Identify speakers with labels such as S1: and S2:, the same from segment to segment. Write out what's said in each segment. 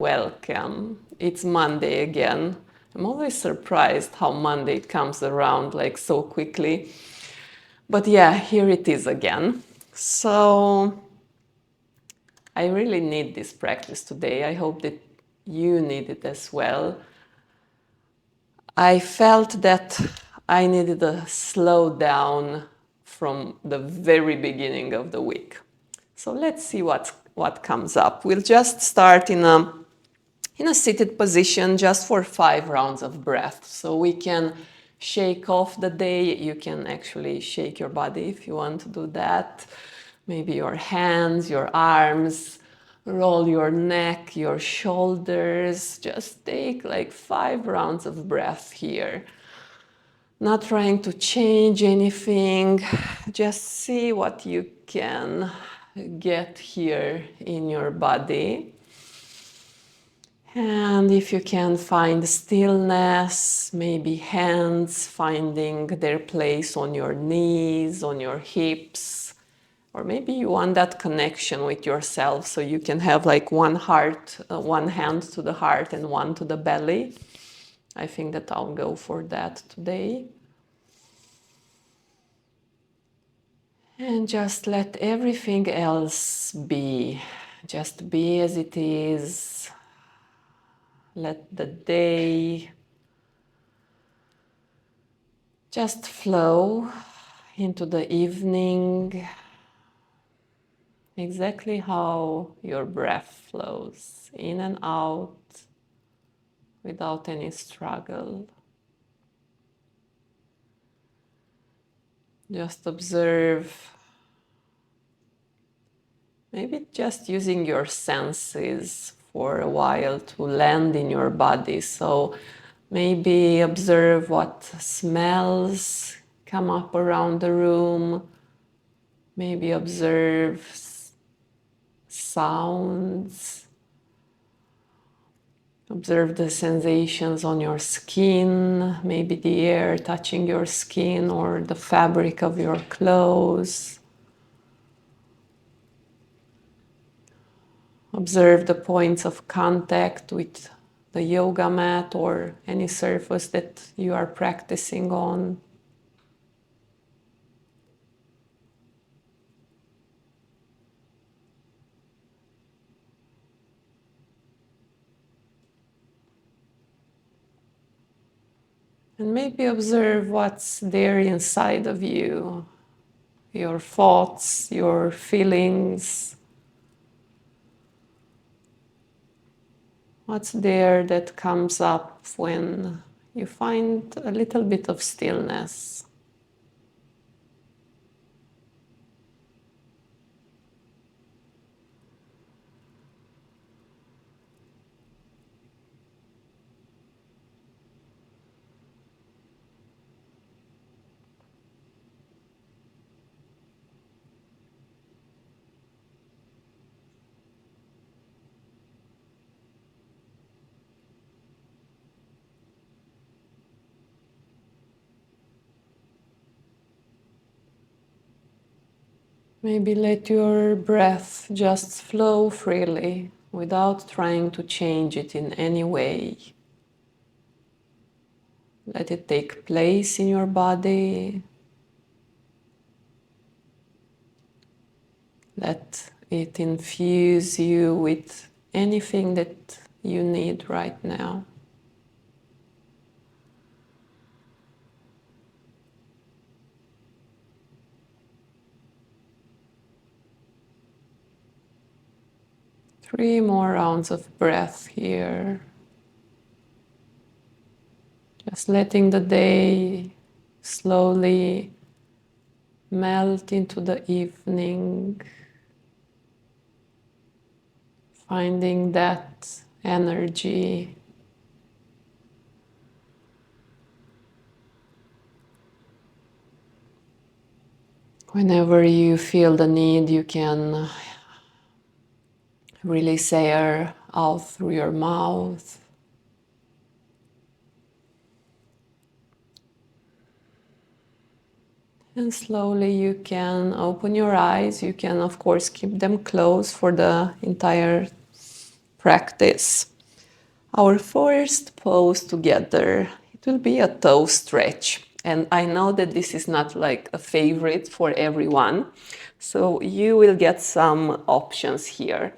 S1: Welcome. It's Monday again. I'm always surprised how Monday comes around like so quickly. But yeah, here it is again. So I really need this practice today. I hope that you need it as well. I felt that I needed a slow down from the very beginning of the week. So let's see what comes up. We'll just start in a seated position just for 5 rounds of breath. So we can shake off the day. You can actually shake your body if you want to do that. Maybe your hands, your arms, roll your neck, your shoulders. Just take like 5 rounds of breath here. Not trying to change anything, just see what you can get here in your body. And if you can find stillness, maybe hands finding their place on your knees, on your hips, or maybe you want that connection with yourself so you can have like one hand to the heart and one to the belly. I think that I'll go for that today. And just let everything else be. Just be as it is. Let the day just flow into the evening, exactly how your breath flows in and out without any struggle. Just observe, maybe just using your senses for a while to land in your body. So maybe observe what smells come up around the room. Maybe observe sounds. Observe the sensations on your skin, maybe the air touching your skin or the fabric of your clothes. Observe the points of contact with the yoga mat or any surface that you are practicing on. And maybe observe what's there inside of you, your thoughts, your feelings. What's there that comes up when you find a little bit of stillness? Maybe let your breath just flow freely without trying to change it in any way. Let it take place in your body. Let it infuse you with anything that you need right now. Three more rounds of breath here. Just letting the day slowly melt into the evening. Finding that energy. Whenever you feel the need, you can release air out through your mouth. And slowly you can open your eyes. You can, of course, keep them closed for the entire practice. Our first pose together, it will be a toe stretch. And I know that this is not like a favorite for everyone, so you will get some options here.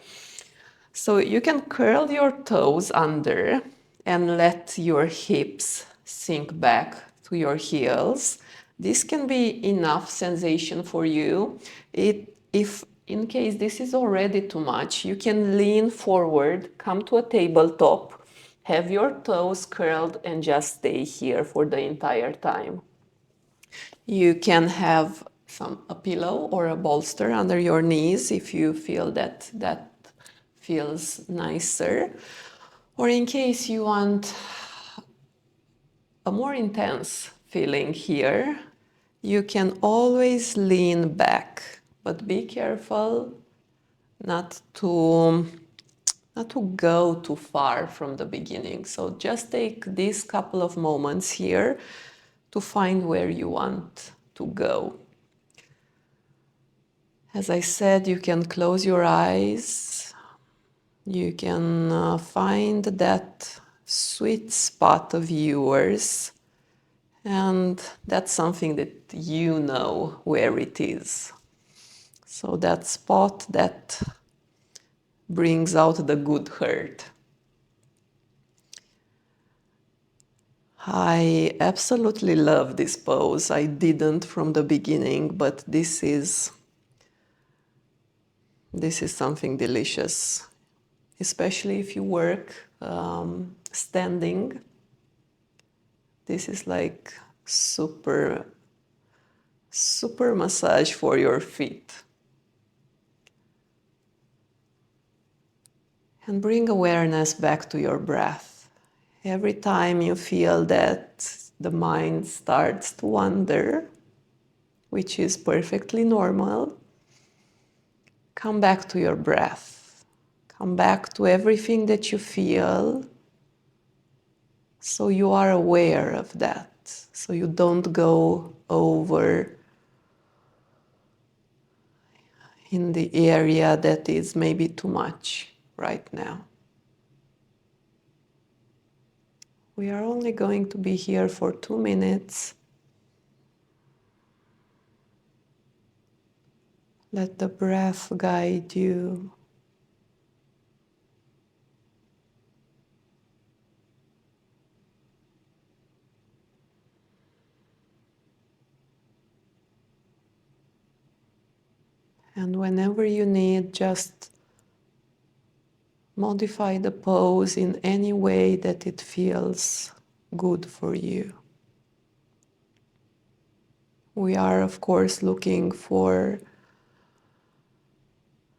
S1: So you can curl your toes under and let your hips sink back to your heels. This can be enough sensation for you. If in case this is already too much, you can lean forward, come to a tabletop, have your toes curled and just stay here for the entire time. You can have a pillow or a bolster under your knees if you feel that feels nicer. Or in case you want a more intense feeling here, you can always lean back, but be careful not to go too far from the beginning. So just take these couple of moments here to find where you want to go. As I said, you can close your eyes. You can find that sweet spot of yours, and that's something that you know where it is. So that spot that brings out the good hurt. I absolutely love this pose. I didn't from the beginning, but this is something delicious, especially if you work standing. This is like super massage for your feet. And bring awareness back to your breath. Every time you feel that the mind starts to wander, which is perfectly normal, come back to your breath. Come back to everything that you feel, so you are aware of that, so you don't go over in the area that is maybe too much right now. We are only going to be here for 2 minutes. Let the breath guide you. And whenever you need, just modify the pose in any way that it feels good for you. We are, of course, looking for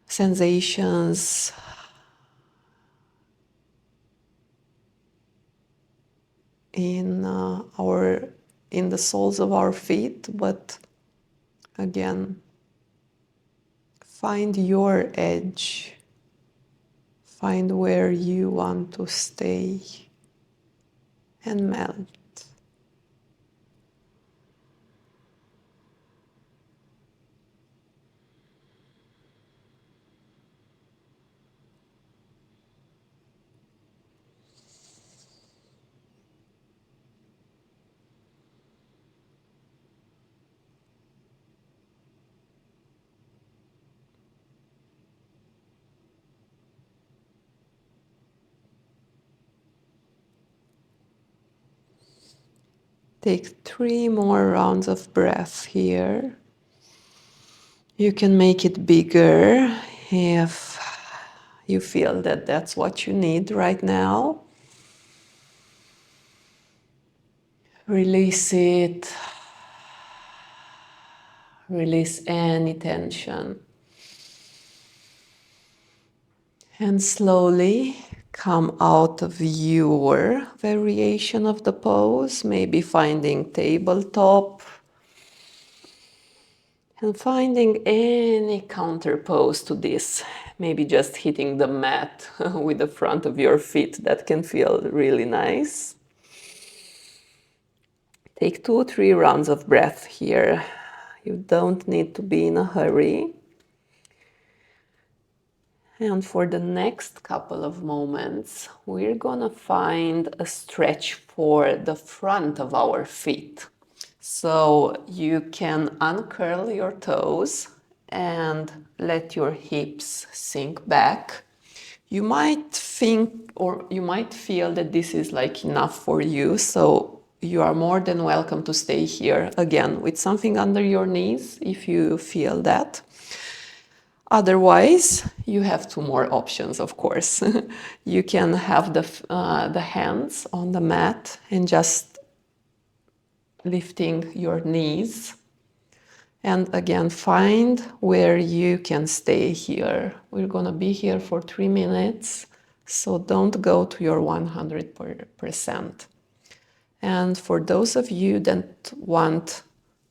S1: sensations in the soles of our feet, but again, find your edge. Find where you want to stay and melt. Take 3 more rounds of breath here. You can make it bigger if you feel that that's what you need right now. Release it. Release any tension. And slowly come out of your variation of the pose, maybe finding tabletop and finding any counter pose to this. Maybe just hitting the mat with the front of your feet. That can feel really nice. Take 2-3 rounds of breath here. You don't need to be in a hurry. And for the next couple of moments, we're gonna find a stretch for the front of our feet. So you can uncurl your toes and let your hips sink back. You might think or you might feel that this is like enough for you, so you are more than welcome to stay here again with something under your knees if you feel that. Otherwise, you have two more options, of course. You can have the hands on the mat and just lifting your knees. And again, find where you can stay here. We're gonna be here for 3 minutes, so don't go to your 100%. And for those of you that want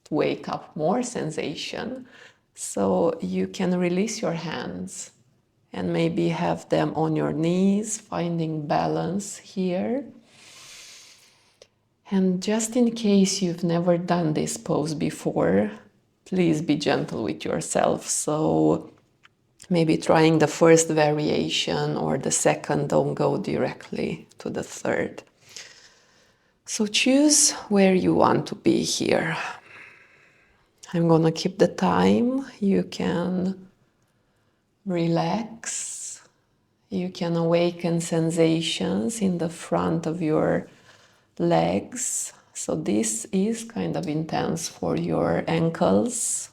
S1: to wake up more sensation, so you can release your hands and maybe have them on your knees, finding balance here. And just in case you've never done this pose before, please be gentle with yourself. So maybe trying the first variation or the second, don't go directly to the third. So choose where you want to be here. I'm gonna keep the time. You can relax. You can awaken sensations in the front of your legs. So this is kind of intense for your ankles.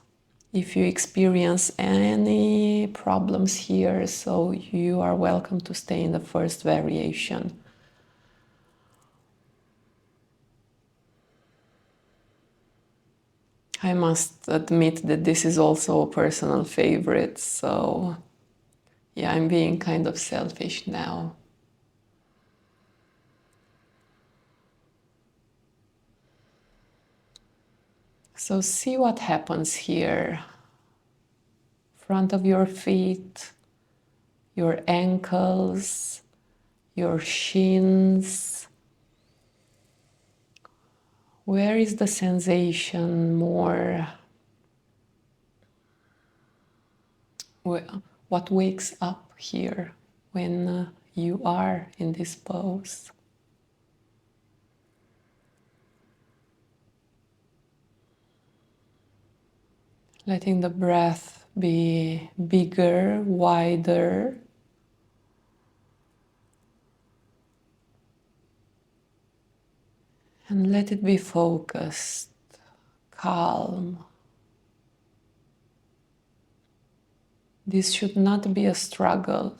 S1: If you experience any problems here, so you are welcome to stay in the first variation. I must admit that this is also a personal favorite, so yeah, I'm being kind of selfish now. So see what happens here. Front of your feet, your ankles, your shins. Where is the sensation more? What wakes up here when you are in this pose? Letting the breath be bigger, wider. And let it be focused, calm. This should not be a struggle.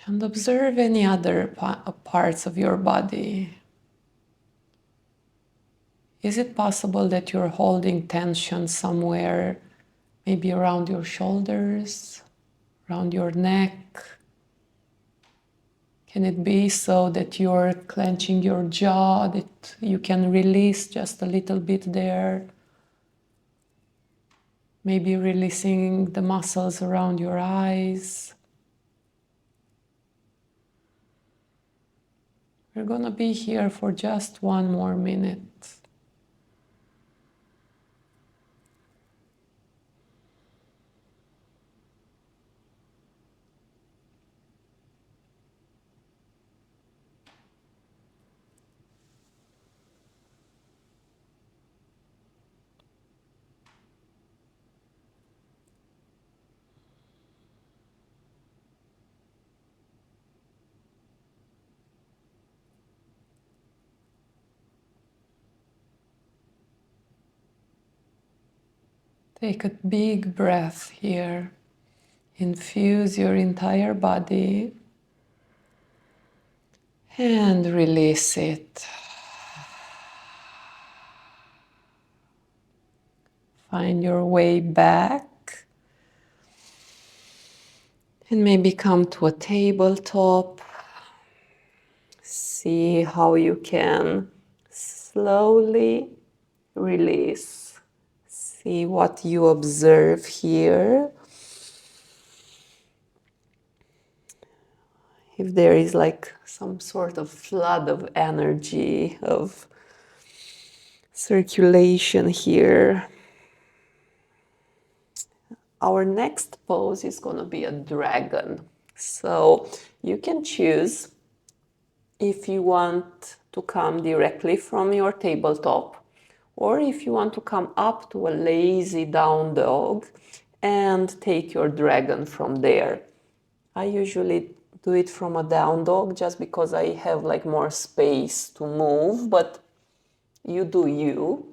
S1: And observe any other parts of your body. Is it possible that you're holding tension somewhere, maybe around your shoulders, around your neck? Can it be so that you're clenching your jaw, that you can release just a little bit there? Maybe releasing the muscles around your eyes. We're gonna be here for just 1 more minute. Take a big breath here. Infuse your entire body and release it. Find your way back and maybe come to a tabletop. See how you can slowly release. See what you observe here. If there is like some sort of flood of energy, of circulation here, our next pose is going to be a dragon. So you can choose if you want to come directly from your tabletop, or if you want to come up to a lazy down dog and take your dragon from there. I usually do it from a down dog just because I have like more space to move, but you do you.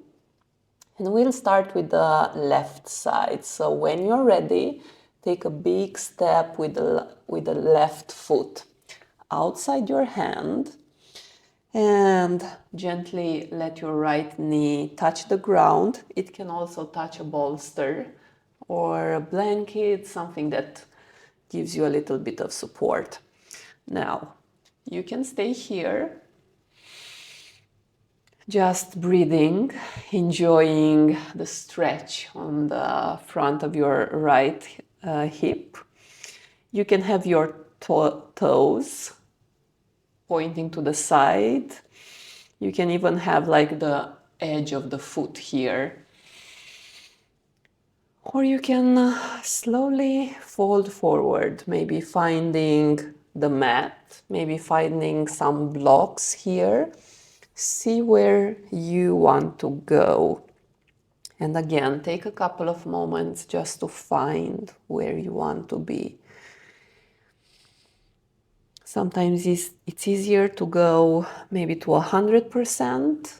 S1: And we'll start with the left side. So when you're ready, take a big step with the left foot outside your hand and gently let your right knee touch the ground. It can also touch a bolster or a blanket, something that gives you a little bit of support. Now, you can stay here, just breathing, enjoying the stretch on the front of your right hip. You can have your toes pointing to the side. You can even have like the edge of the foot here. Or you can slowly fold forward, maybe finding the mat, maybe finding some blocks here. See where you want to go. And again, take a couple of moments just to find where you want to be. Sometimes it's easier to go maybe to 100%.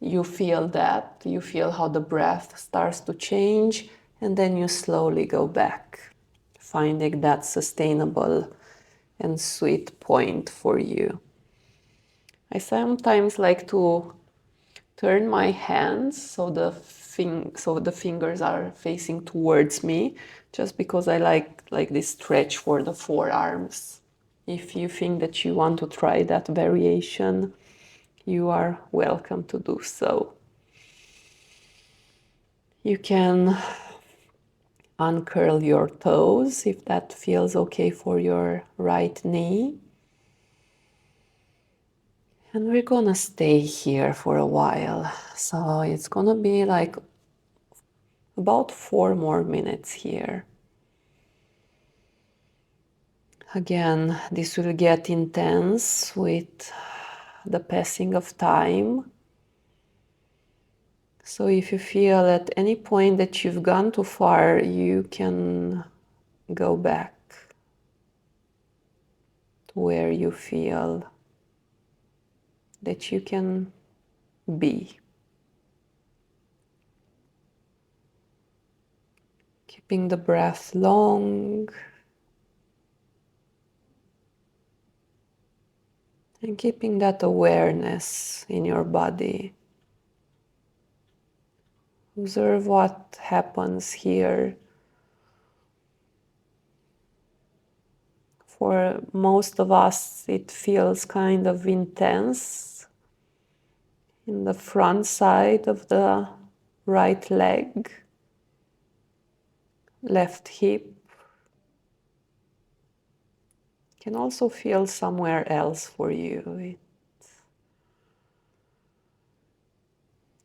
S1: You feel that, you feel how the breath starts to change, and then you slowly go back, finding that sustainable and sweet point for you. I sometimes like to turn my hands so the fingers are facing towards me, just because I like this stretch for the forearms. If you think that you want to try that variation, you are welcome to do so. You can uncurl your toes if that feels okay for your right knee. And we're gonna stay here for a while. So it's gonna be like about 4 more minutes here. Again, this will get intense with the passing of time. So if you feel at any point that you've gone too far, you can go back to where you feel that you can be. Keeping the breath long and keeping that awareness in your body. Observe what happens here. For most of us, it feels kind of intense in the front side of the right leg, left hip. Can also feel somewhere else for you.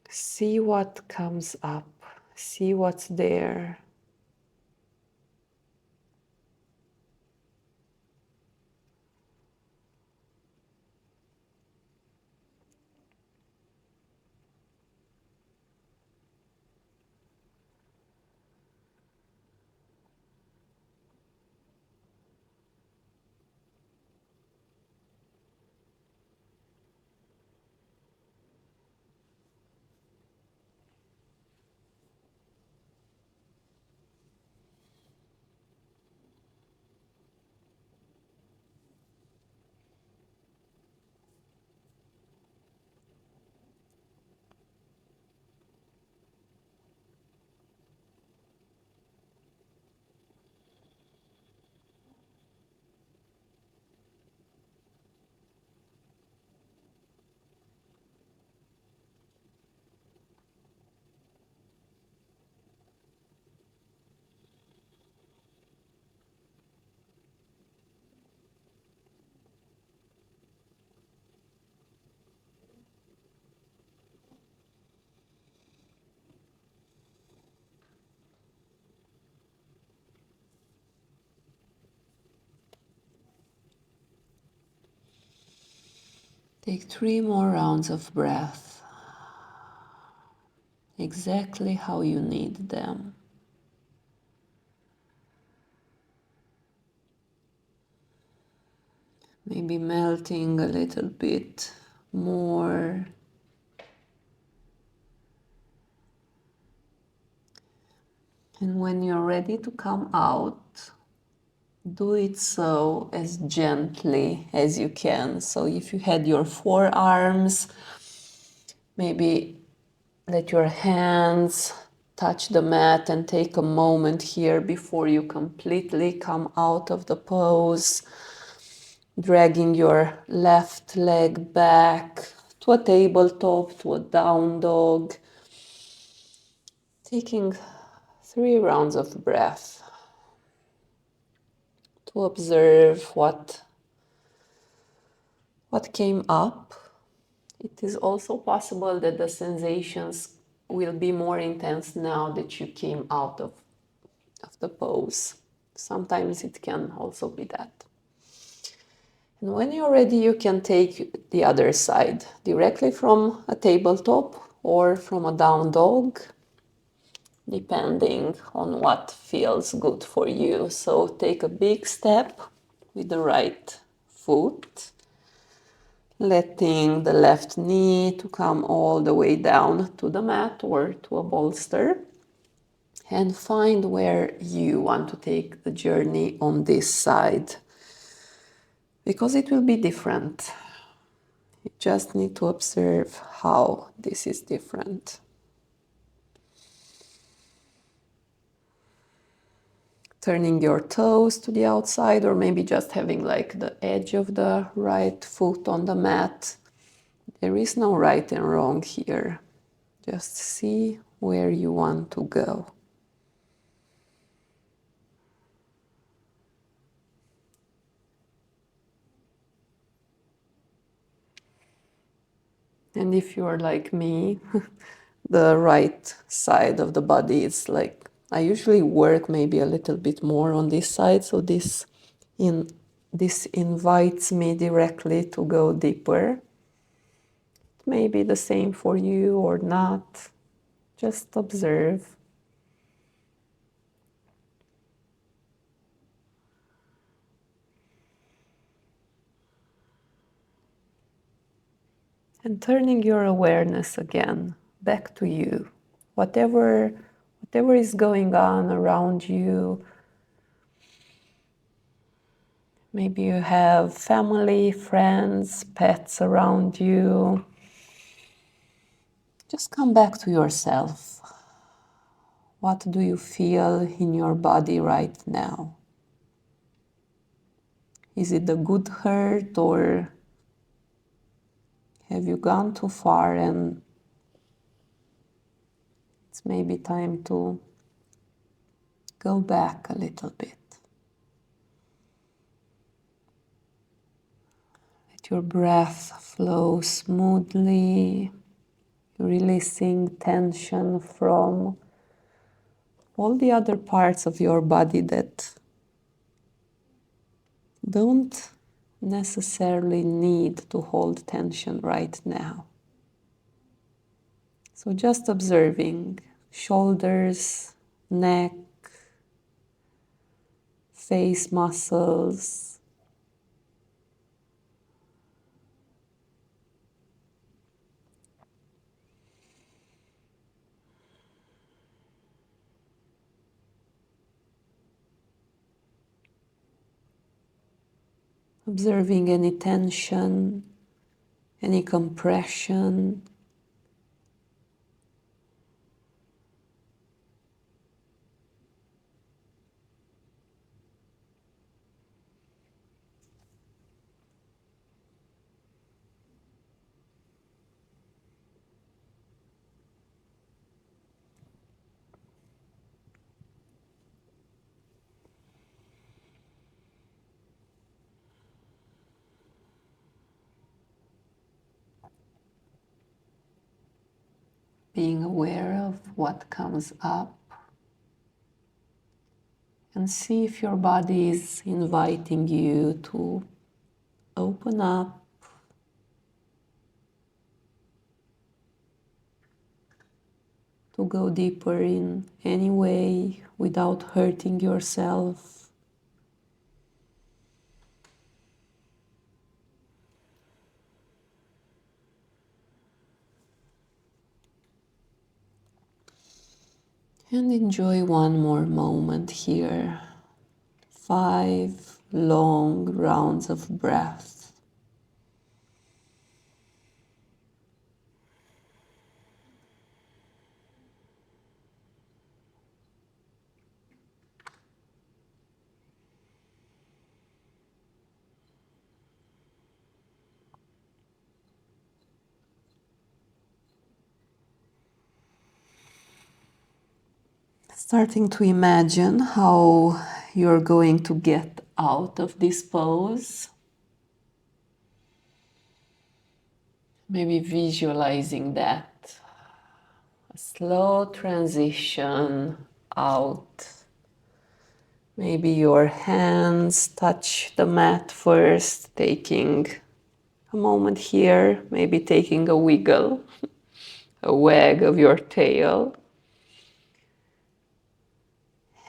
S1: See what comes up, see what's there. Take 3 more rounds of breath, exactly how you need them. Maybe melting a little bit more. And when you're ready to come out, do it so as gently as you can. So if you had your forearms, maybe let your hands touch the mat and take a moment here before you completely come out of the pose, dragging your left leg back to a tabletop, to a down dog, taking 3 rounds of breath to observe what came up. It is also possible that the sensations will be more intense now that you came out of the pose. Sometimes it can also be that. And when you're ready, you can take the other side directly from a tabletop or from a down dog, depending on what feels good for you. So take a big step with the right foot, letting the left knee to come all the way down to the mat or to a bolster, and find where you want to take the journey on this side, because it will be different. You just need to observe how this is different. Turning your toes to the outside, or maybe just having like the edge of the right foot on the mat. There is no right and wrong here. Just see where you want to go. And if you are like me, the right side of the body is like, I usually work maybe a little bit more on this side, so this invites me directly to go deeper. It may be the same for you or not. Just observe. And turning your awareness again back to you. Whatever is going on around you. Maybe you have family, friends, pets around you. Just come back to yourself. What do you feel in your body right now? Is it a good hurt, or have you gone too far and it's maybe time to go back a little bit? Let your breath flow smoothly, releasing tension from all the other parts of your body that don't necessarily need to hold tension right now. So just observing shoulders, neck, face muscles, observing any tension, any compression. Being aware of what comes up, and see if your body is inviting you to open up, to go deeper in any way without hurting yourself. And enjoy one more moment here. 5 long rounds of breath. Starting to imagine how you're going to get out of this pose. Maybe visualizing that. A slow transition out. Maybe your hands touch the mat first, taking a moment here, maybe taking a wiggle, a wag of your tail.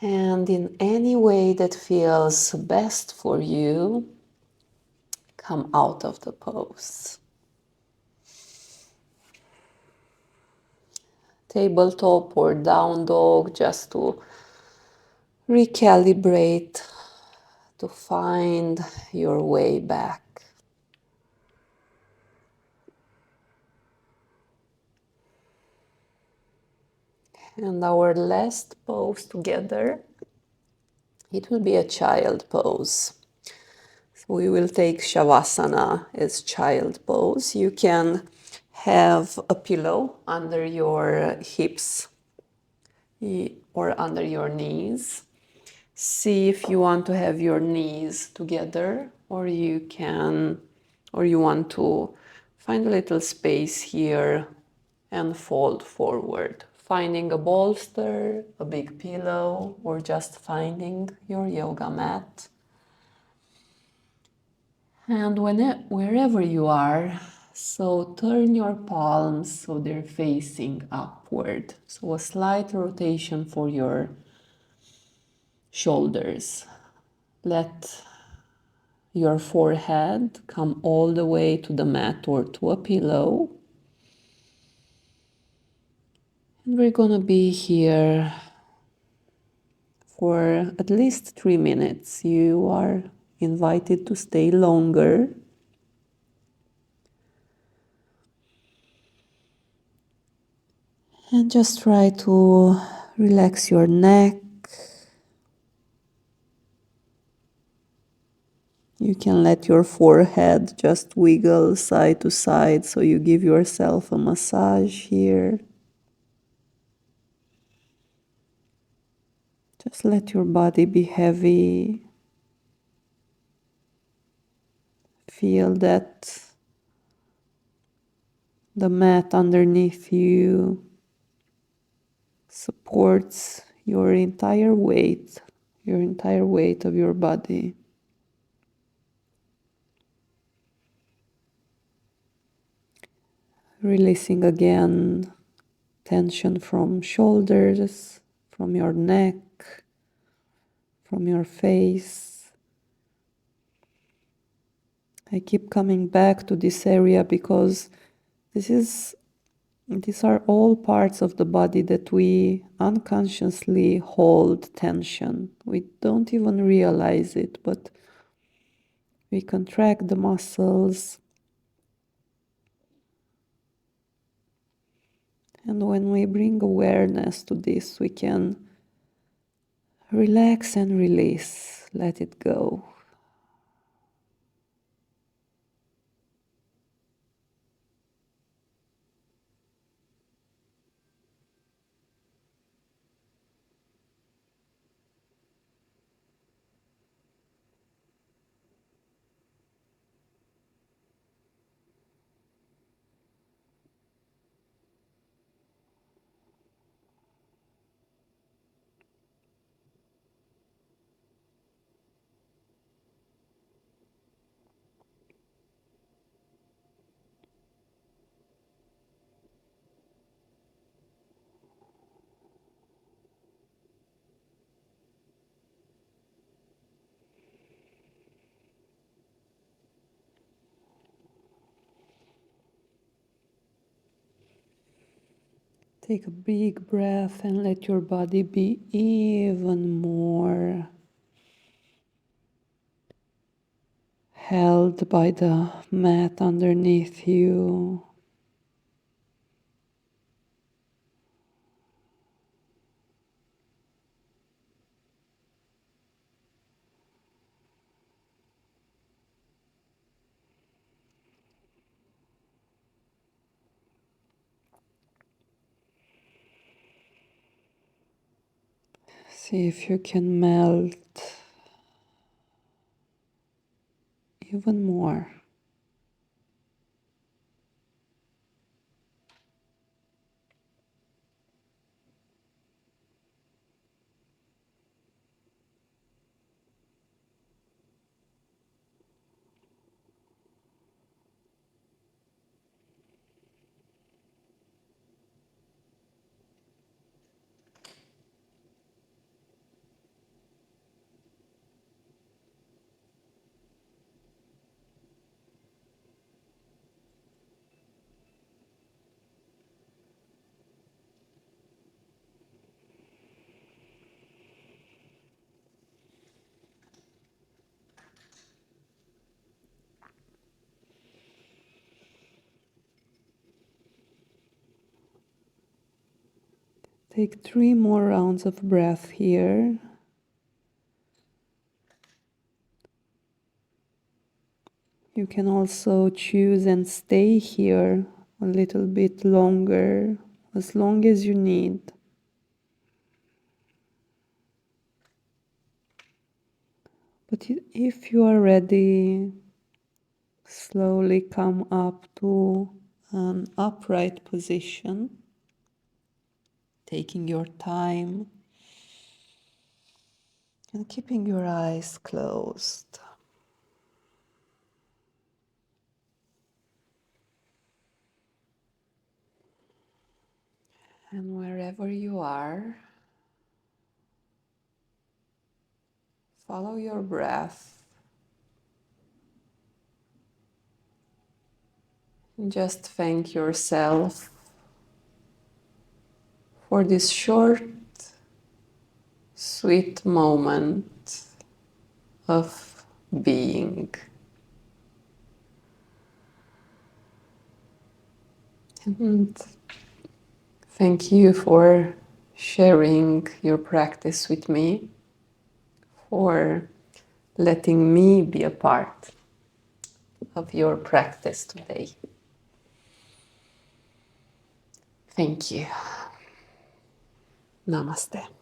S1: And in any way that feels best for you, come out of the pose. Tabletop or down dog, just to recalibrate, to find your way back. And our last pose together, it will be a child pose. So we will take Shavasana as child pose. You can have a pillow under your hips or under your knees. See if you want to have your knees together, or you want to find a little space here and fold forward, finding a bolster, a big pillow, or just finding your yoga mat. And wherever you are, so turn your palms so they're facing upward. So a slight rotation for your shoulders. Let your forehead come all the way to the mat or to a pillow. And we're gonna be here for at least 3 minutes. You are invited to stay longer. And just try to relax your neck. You can let your forehead just wiggle side to side, so you give yourself a massage here. Just let your body be heavy. Feel that the mat underneath you supports your entire weight of your body. Releasing again tension from shoulders, from your neck, from your face. I keep coming back to this area because these are all parts of the body that we unconsciously hold tension. We don't even realize it, but we contract the muscles. And when we bring awareness to this, we can relax and release, let it go. Take a big breath and let your body be even more held by the mat underneath you. See if you can melt even more. Take 3 more rounds of breath here. You can also choose and stay here a little bit longer, as long as you need. But if you are ready, slowly come up to an upright position, taking your time and keeping your eyes closed. And wherever you are, follow your breath. And just thank yourself for this short, sweet moment of being. And thank you for sharing your practice with me, for letting me be a part of your practice today. Thank you. Namaste.